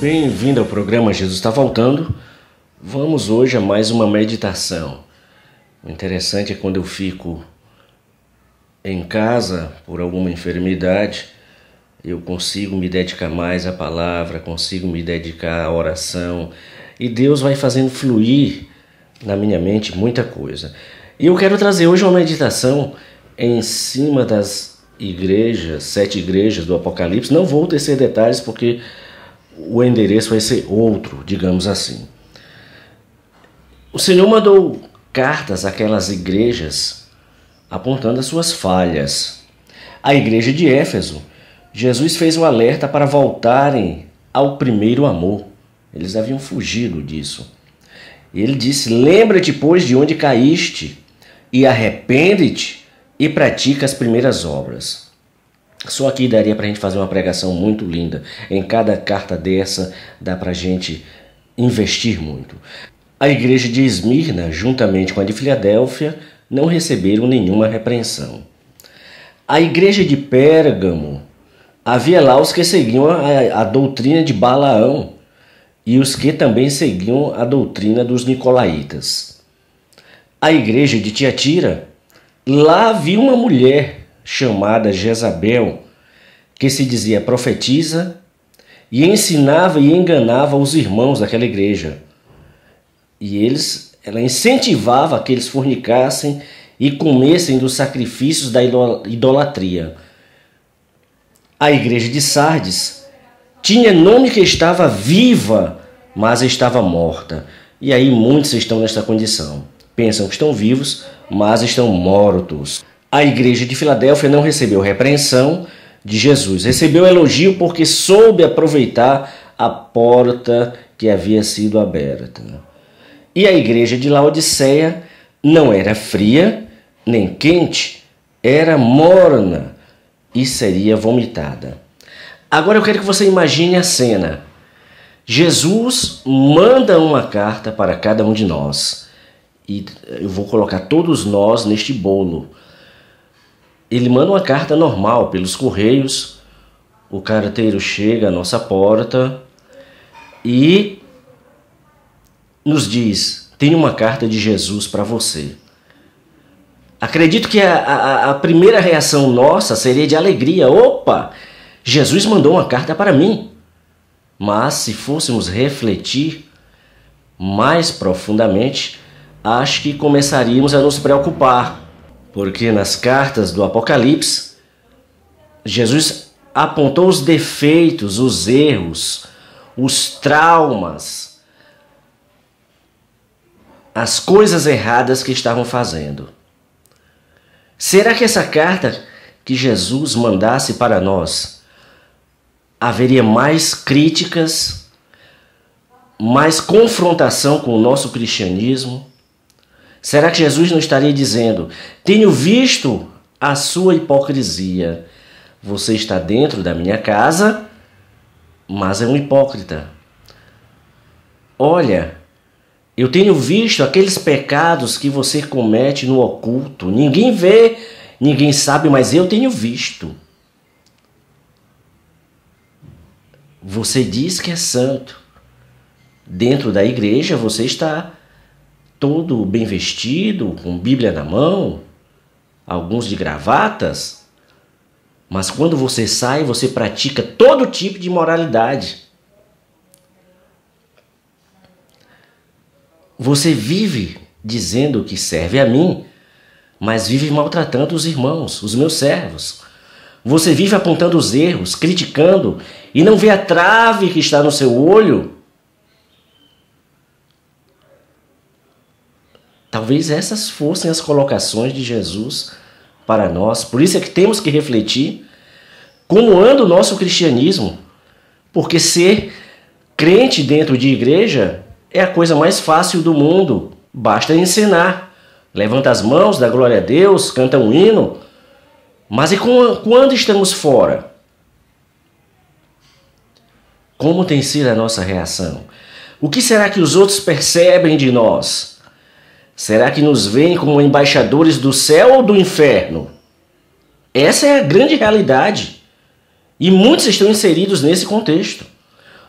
Bem-vindo ao programa Jesus está Voltando. Vamos hoje a mais uma meditação. O interessante é quando eu fico em casa por alguma enfermidade, eu consigo me dedicar mais à palavra, consigo me dedicar à oração e Deus vai fazendo fluir na minha mente muita coisa. E eu quero trazer hoje uma meditação em cima das igrejas, 7 igrejas do Apocalipse. Não vou tecer detalhes porque o endereço vai ser outro, digamos assim. O Senhor mandou cartas àquelas igrejas apontando as suas falhas. A igreja de Éfeso, Jesus fez um alerta para voltarem ao primeiro amor. Eles haviam fugido disso. Ele disse: lembra-te, pois, de onde caíste, e arrepende-te e pratica as primeiras obras. Só aqui daria para a gente fazer uma pregação muito linda. Em cada carta dessa dá para a gente investir muito. A igreja de Esmirna, juntamente com a de Filadélfia, não receberam nenhuma repreensão. A igreja de Pérgamo, havia lá os que seguiam a doutrina de Balaão e os que também seguiam a doutrina dos nicolaítas. A igreja de Tiatira, lá havia uma mulher chamada Jezabel, que se dizia profetisa e ensinava e enganava os irmãos daquela igreja. E ela incentivava que eles fornicassem e comessem dos sacrifícios da idolatria. A igreja de Sardes tinha nome que estava viva, mas estava morta. E aí muitos estão nesta condição. Pensam que estão vivos, mas estão mortos. A igreja de Filadélfia não recebeu repreensão de Jesus. Recebeu elogio porque soube aproveitar a porta que havia sido aberta. E a igreja de Laodiceia não era fria nem quente, era morna e seria vomitada. Agora eu quero que você imagine a cena. Jesus manda uma carta para cada um de nós. E eu vou colocar todos nós neste bolo. Ele manda uma carta normal pelos correios. O carteiro chega à nossa porta e nos diz: tem uma carta de Jesus para você. Acredito que a primeira reação nossa seria de alegria. Opa, Jesus mandou uma carta para mim. Mas se fôssemos refletir mais profundamente, acho que começaríamos a nos preocupar. Porque nas cartas do Apocalipse, Jesus apontou os defeitos, os erros, os traumas, as coisas erradas que estavam fazendo. Será que essa carta que Jesus mandasse para nós haveria mais críticas, mais confrontação com o nosso cristianismo? Será que Jesus não estaria dizendo: tenho visto a sua hipocrisia. Você está dentro da minha casa, mas é um hipócrita. Olha, eu tenho visto aqueles pecados que você comete no oculto. Ninguém vê, ninguém sabe, mas eu tenho visto. Você diz que é santo. Dentro da igreja você está todo bem vestido, com Bíblia na mão, alguns de gravatas. Mas quando você sai, você pratica todo tipo de imoralidade. Você vive dizendo que serve a mim, mas vive maltratando os irmãos, os meus servos. Você vive apontando os erros, criticando e não vê a trave que está no seu olho. Talvez essas fossem as colocações de Jesus para nós. Por isso é que temos que refletir como anda o nosso cristianismo. Porque ser crente dentro de igreja é a coisa mais fácil do mundo. Basta ensinar. Levanta as mãos, dá glória a Deus, canta um hino. Mas e quando estamos fora? Como tem sido a nossa reação? O que será que os outros percebem de nós? Será que nos veem como embaixadores do céu ou do inferno? Essa é a grande realidade. E muitos estão inseridos nesse contexto.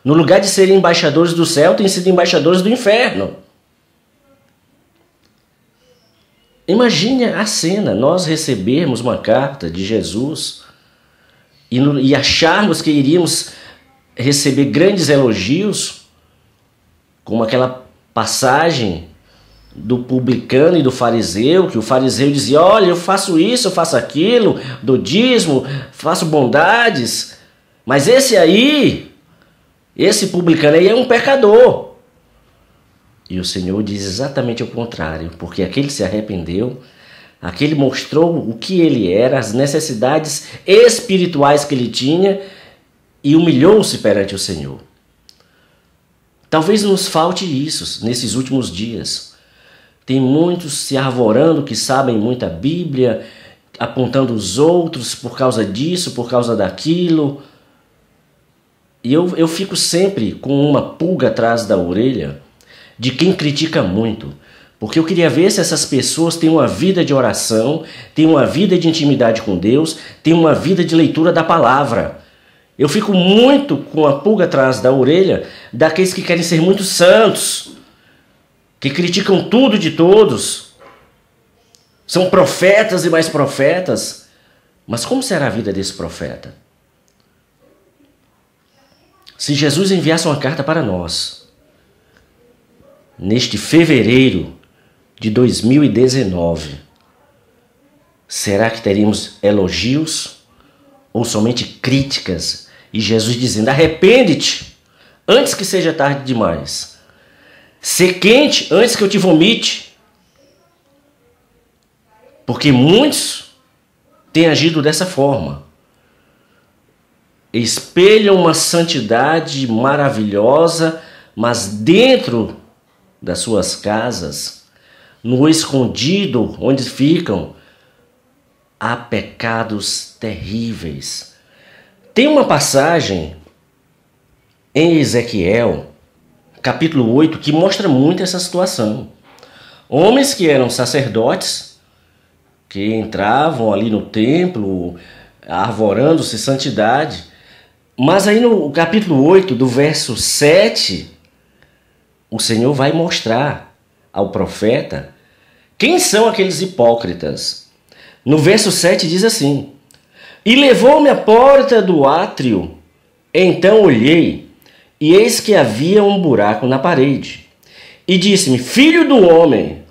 No lugar de serem embaixadores do céu, têm sido embaixadores do inferno. Imagine a cena, nós recebermos uma carta de Jesus e acharmos que iríamos receber grandes elogios, como aquela passagem do publicano e do fariseu, que o fariseu dizia: olha, eu faço isso, eu faço aquilo, dou dízimo, faço bondades, mas esse publicano aí é um pecador. E o Senhor diz exatamente o contrário, porque aquele se arrependeu, aquele mostrou o que ele era, as necessidades espirituais que ele tinha e humilhou-se perante o Senhor. Talvez nos falte isso nesses últimos dias. Tem muitos se arvorando que sabem muita Bíblia, apontando os outros por causa disso, por causa daquilo. E eu fico sempre com uma pulga atrás da orelha de quem critica muito, porque eu queria ver se essas pessoas têm uma vida de oração, têm uma vida de intimidade com Deus, têm uma vida de leitura da palavra. Eu fico muito com a pulga atrás da orelha daqueles que querem ser muito santos, que criticam tudo de todos, são profetas e mais profetas. Mas como será a vida desse profeta? Se Jesus enviasse uma carta para nós, neste fevereiro de 2019, será que teríamos elogios ou somente críticas? E Jesus dizendo: arrepende-te antes que seja tarde demais. Sê quente antes que eu te vomite. Porque muitos têm agido dessa forma. Espelham uma santidade maravilhosa, mas dentro das suas casas, no escondido onde ficam, há pecados terríveis. Tem uma passagem em Ezequiel, capítulo 8, que mostra muito essa situação. Homens que eram sacerdotes, que entravam ali no templo, arvorando-se santidade, mas aí no capítulo 8, do verso 7, o Senhor vai mostrar ao profeta quem são aqueles hipócritas. No verso 7 diz assim: e levou-me à porta do átrio, então olhei, e eis que havia um buraco na parede. E disse-me: filho do homem,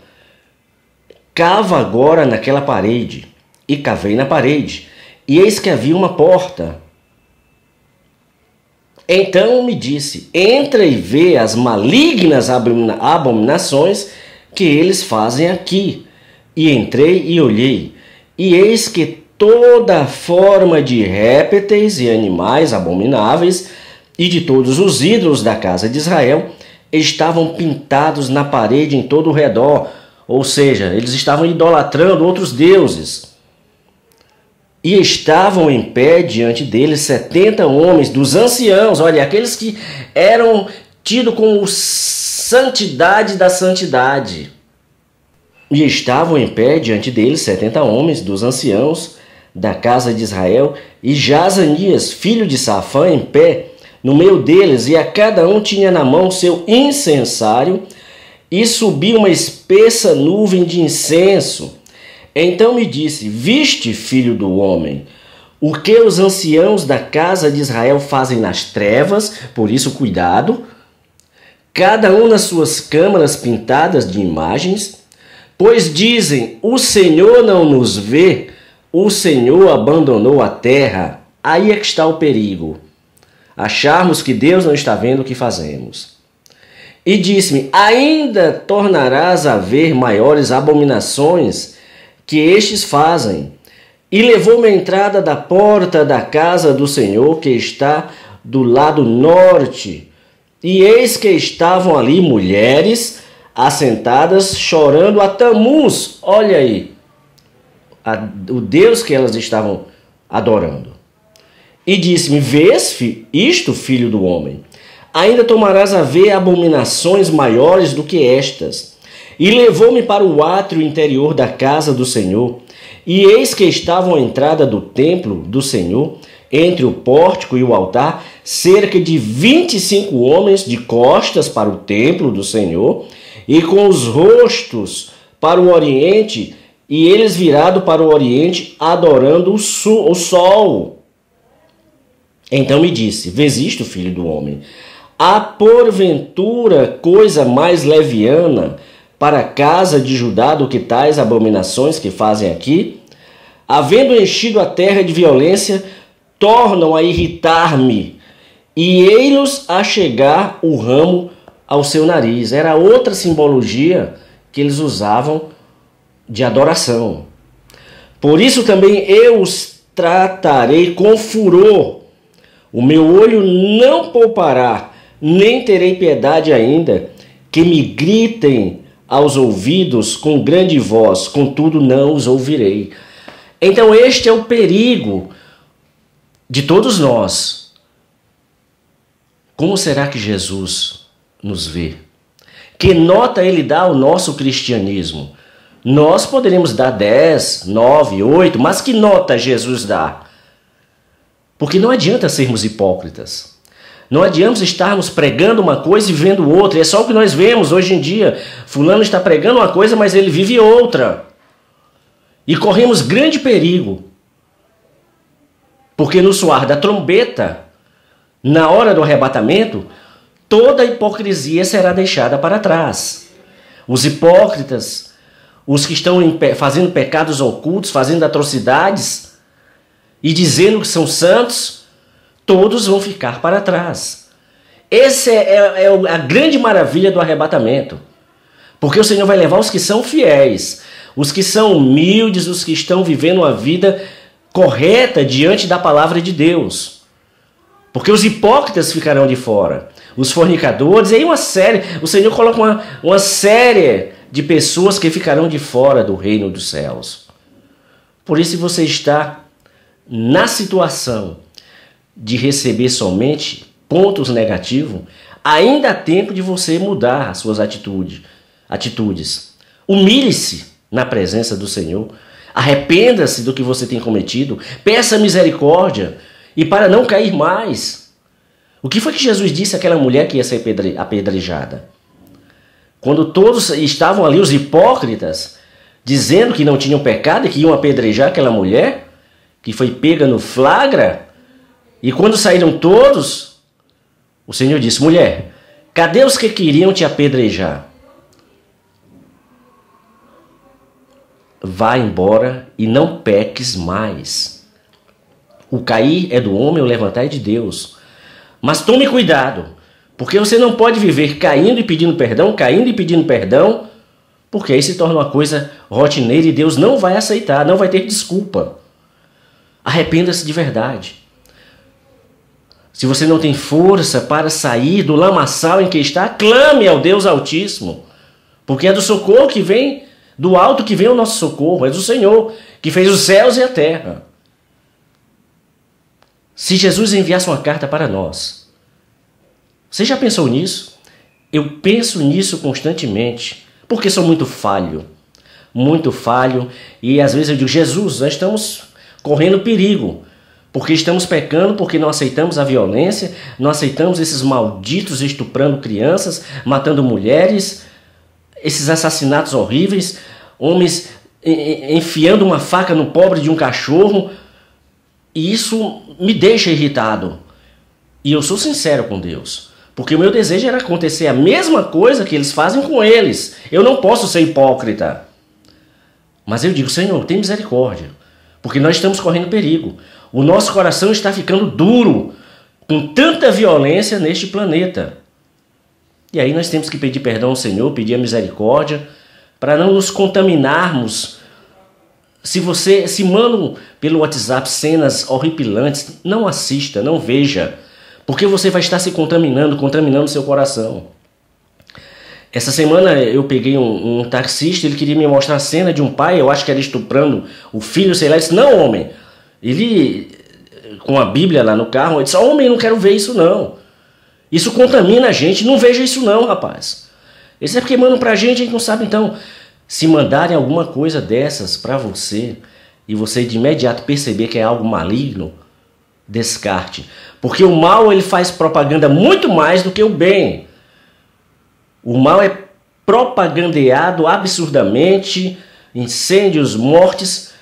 cava agora naquela parede. E cavei na parede, e eis que havia uma porta. Então me disse: entra e vê as malignas abominações que eles fazem aqui. E entrei e olhei, e eis que toda forma de répteis e animais abomináveis e de todos os ídolos da casa de Israel estavam pintados na parede em todo o redor. Ou seja, eles estavam idolatrando outros deuses. E estavam em pé diante deles 70 homens dos anciãos, olha, aqueles que eram tidos como santidade da santidade. E estavam em pé diante deles 70 homens dos anciãos da casa de Israel, e Jazanias, filho de Safã, em pé no meio deles, e a cada um tinha na mão seu incensário, e subia uma espessa nuvem de incenso. Então me disse: viste, filho do homem, o que os anciãos da casa de Israel fazem nas trevas, por isso cuidado, cada um nas suas câmaras pintadas de imagens, pois dizem: o Senhor não nos vê, o Senhor abandonou a terra. Aí é que está o perigo, acharmos que Deus não está vendo o que fazemos. E disse-me: ainda tornarás a ver maiores abominações que estes fazem. E levou-me à entrada da porta da casa do Senhor, que está do lado norte. E eis que estavam ali mulheres assentadas, chorando a Tamuz. Olha aí, o Deus que elas estavam adorando. E disse-me: vês isto, filho do homem? Ainda tomarás a ver abominações maiores do que estas. E levou-me para o átrio interior da casa do Senhor, e eis que estavam à entrada do templo do Senhor, entre o pórtico e o altar, cerca de 25 homens de costas para o templo do Senhor e com os rostos para o oriente, e eles virados para o oriente, adorando o sol. Então me disse: vês isto, filho do homem? Há porventura coisa mais leviana para a casa de Judá do que tais abominações que fazem aqui? Havendo enchido a terra de violência, tornam a irritar-me, e ei-los a chegar o ramo ao seu nariz. Era outra simbologia que eles usavam de adoração. Por isso também eu os tratarei com furor. O meu olho não poupará, nem terei piedade ainda, que me gritem aos ouvidos com grande voz, contudo não os ouvirei. Então este é o perigo de todos nós. Como será que Jesus nos vê? Que nota ele dá ao nosso cristianismo? Nós poderíamos dar 10, 9, 8, mas que nota Jesus dá? Porque não adianta sermos hipócritas. Não adianta estarmos pregando uma coisa e vendo outra. É só o que nós vemos hoje em dia. Fulano está pregando uma coisa, mas ele vive outra. E corremos grande perigo. Porque no soar da trombeta, na hora do arrebatamento, toda a hipocrisia será deixada para trás. Os hipócritas, os que estão fazendo pecados ocultos, fazendo atrocidades e dizendo que são santos, todos vão ficar para trás. Essa é a grande maravilha do arrebatamento. Porque o Senhor vai levar os que são fiéis, os que são humildes, os que estão vivendo uma vida correta diante da palavra de Deus. Porque os hipócritas ficarão de fora, os fornicadores, e aí uma série, o Senhor coloca uma série de pessoas que ficarão de fora do reino dos céus. Por isso, se você está na situação de receber somente pontos negativos, ainda há tempo de você mudar as suas atitudes. Humilhe-se na presença do Senhor, arrependa-se do que você tem cometido, peça misericórdia, e para não cair mais. O que foi que Jesus disse àquela mulher que ia ser apedrejada? Quando todos estavam ali, os hipócritas, dizendo que não tinham pecado e que iam apedrejar aquela mulher, que foi pega no flagra, e quando saíram todos, o Senhor disse: mulher, cadê os que queriam te apedrejar? Vá embora e não peques mais. O cair é do homem, o levantar é de Deus. Mas tome cuidado, porque você não pode viver caindo e pedindo perdão, porque aí se torna uma coisa rotineira e Deus não vai aceitar, não vai ter desculpa. Arrependa-se de verdade. Se você não tem força para sair do lamaçal em que está, clame ao Deus Altíssimo, porque é do socorro que vem, do alto que vem o nosso socorro, é do Senhor, que fez os céus e a terra. Se Jesus enviasse uma carta para nós, você já pensou nisso? Eu penso nisso constantemente, porque sou muito falho, e às vezes eu digo: Jesus, nós estamos correndo perigo, porque estamos pecando, porque não aceitamos a violência, não aceitamos esses malditos estuprando crianças, matando mulheres, esses assassinatos horríveis, homens enfiando uma faca no pobre de um cachorro, e isso me deixa irritado. E eu sou sincero com Deus, porque o meu desejo era acontecer a mesma coisa que eles fazem com eles. Eu não posso ser hipócrita. Mas eu digo: Senhor, tem misericórdia, porque nós estamos correndo perigo. O nosso coração está ficando duro com tanta violência neste planeta. E aí nós temos que pedir perdão ao Senhor, pedir a misericórdia, para não nos contaminarmos. Se mandam pelo WhatsApp cenas horripilantes, não assista, não veja, porque você vai estar se contaminando seu coração. Essa semana eu peguei um taxista, ele queria me mostrar a cena de um pai, eu acho que era estuprando o filho, sei lá, eu disse: não, homem. Ele, com a Bíblia lá no carro, ele disse: homem, não quero ver isso não. Isso contamina a gente, não veja isso não, rapaz. Isso é porque mandam pra gente, a gente não sabe. Então, se mandarem alguma coisa dessas pra você, e você de imediato perceber que é algo maligno, descarte. Porque o mal ele faz propaganda muito mais do que o bem. O mal é propagandeado absurdamente, incêndios, mortes,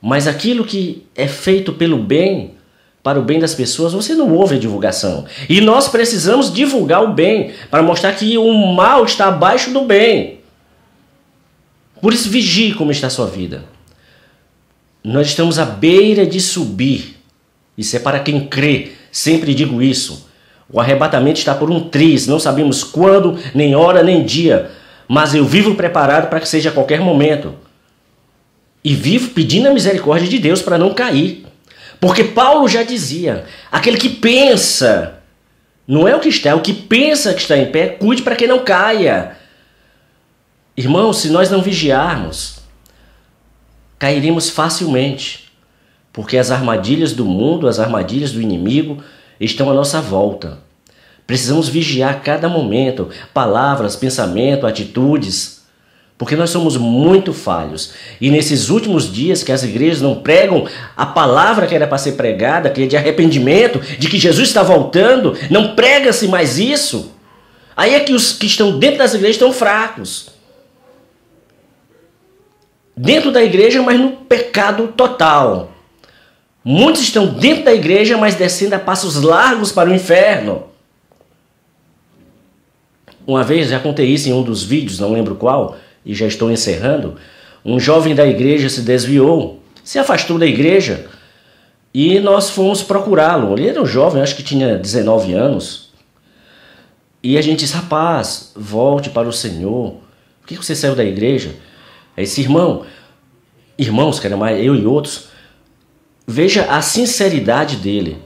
mas aquilo que é feito pelo bem, para o bem das pessoas, você não ouve a divulgação. E nós precisamos divulgar o bem, para mostrar que o mal está abaixo do bem. Por isso, vigie como está a sua vida. Nós estamos à beira de subir. Isso é para quem crê. Sempre digo isso. O arrebatamento está por um triz. Não sabemos quando, nem hora, nem dia. Mas eu vivo preparado para que seja a qualquer momento. E vivo pedindo a misericórdia de Deus para não cair. Porque Paulo já dizia, aquele que pensa, não é o que está, é o que pensa que está em pé, cuide para que não caia. Irmãos, se nós não vigiarmos, cairemos facilmente. Porque as armadilhas do mundo, as armadilhas do inimigo estão à nossa volta. Precisamos vigiar a cada momento, palavras, pensamento, atitudes, porque nós somos muito falhos. E nesses últimos dias que as igrejas não pregam a palavra que era para ser pregada, que é de arrependimento, de que Jesus está voltando, não prega-se mais isso. Aí é que os que estão dentro das igrejas estão fracos. Dentro da igreja, mas no pecado total. Muitos estão dentro da igreja, mas descendo a passos largos para o inferno. Uma vez, já contei isso em um dos vídeos, não lembro qual, e já estou encerrando, um jovem da igreja se desviou, se afastou da igreja, e nós fomos procurá-lo. Ele era um jovem, acho que tinha 19 anos, e a gente disse, rapaz, volte para o Senhor, por que você saiu da igreja? Esse irmãos, que era mais eu e outros, veja a sinceridade dele.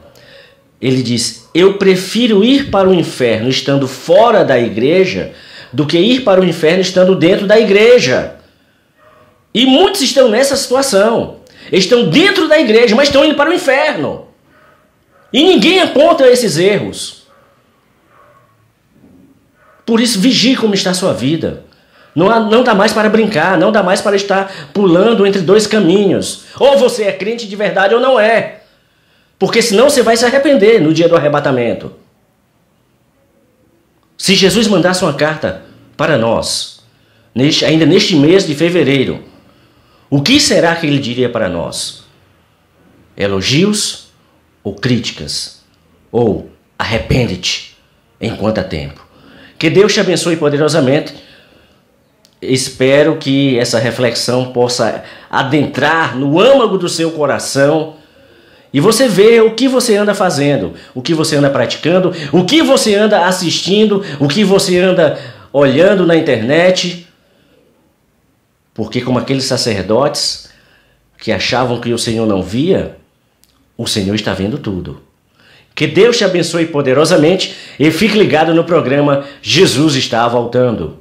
Ele diz, eu prefiro ir para o inferno estando fora da igreja do que ir para o inferno estando dentro da igreja. E muitos estão nessa situação. Estão dentro da igreja, mas estão indo para o inferno. E ninguém aponta esses erros. Por isso, vigie como está a sua vida. Não dá mais para brincar, não dá mais para estar pulando entre dois caminhos. Ou você é crente de verdade ou não é. Porque senão você vai se arrepender no dia do arrebatamento. Se Jesus mandasse uma carta para nós, ainda neste mês de fevereiro, o que será que ele diria para nós? Elogios ou críticas? Ou arrepende-te enquanto há tempo? Que Deus te abençoe poderosamente. Espero que essa reflexão possa adentrar no âmago do seu coração e você ver o que você anda fazendo, o que você anda praticando, o que você anda assistindo, o que você anda olhando na internet. Porque como aqueles sacerdotes que achavam que o Senhor não via, o Senhor está vendo tudo. Que Deus te abençoe poderosamente e fique ligado no programa Jesus está voltando.